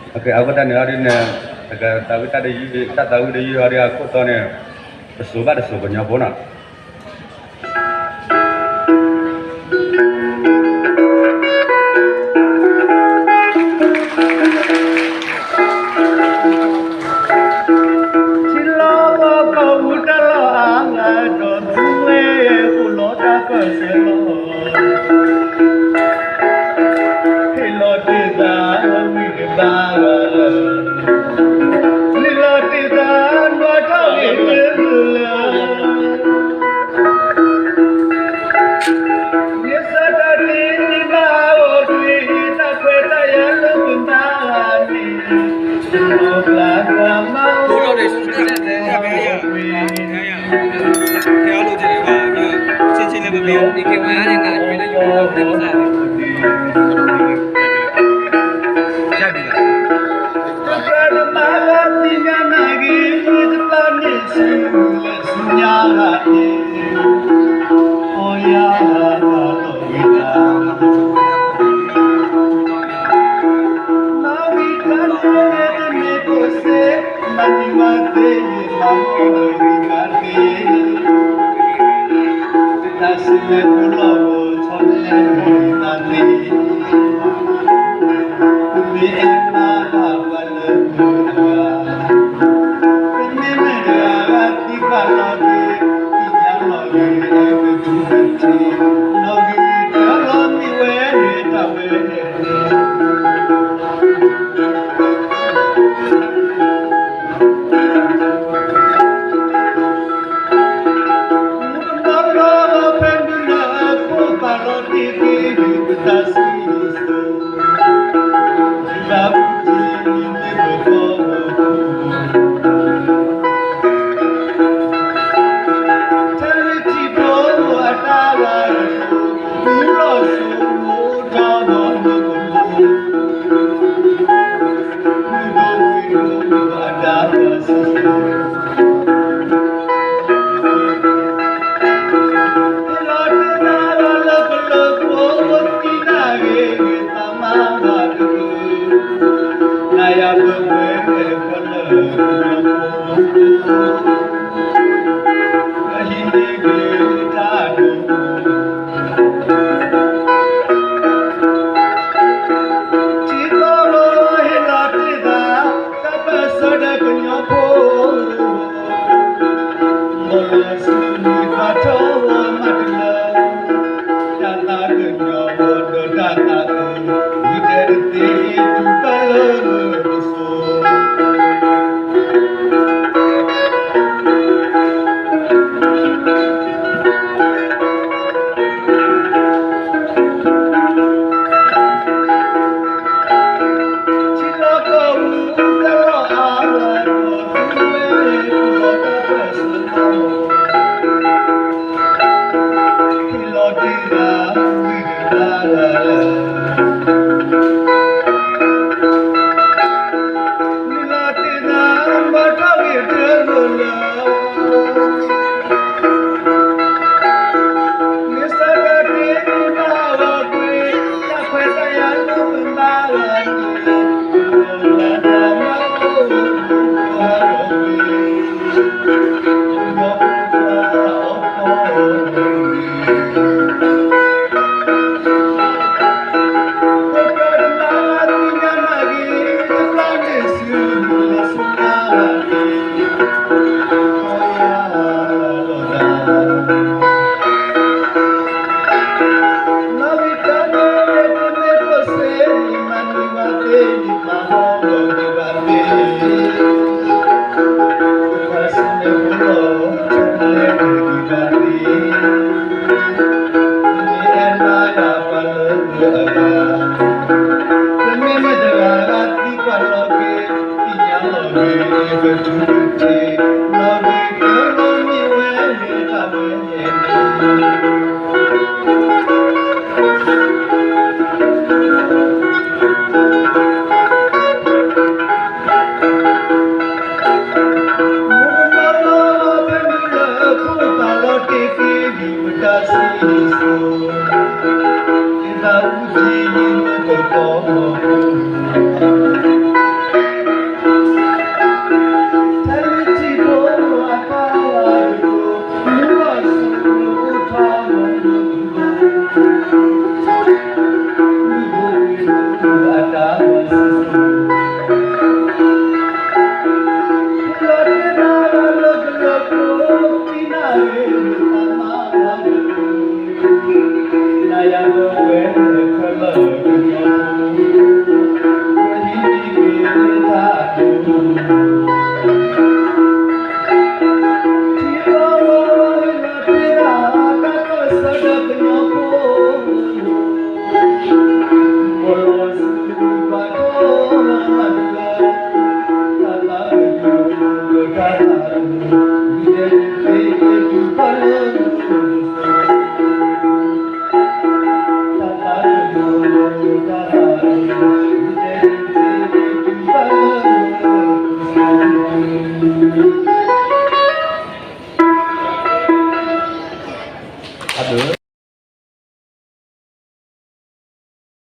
Oke, aku tanya hari ini, agak tahu tadi tak tahu di hari aku tanya suka ada suka nyabona. Silo kau udalo angga do tuwe ulo tak selo. Hilo tiga wida Lilo tiga dua kali berdua. Yesa dari bawa kita kweta yang luntani. Belakang mau. 录照得是在那边呀，还要录这里吧？你进那个没有？你给我按那个，你的有对不对？下边的。Bukan malatinya lagi depannya senyalati. Oh ya kalau kita mau ikan ini kose mati mati mati kita sini pulau chonnya nanti. Ada.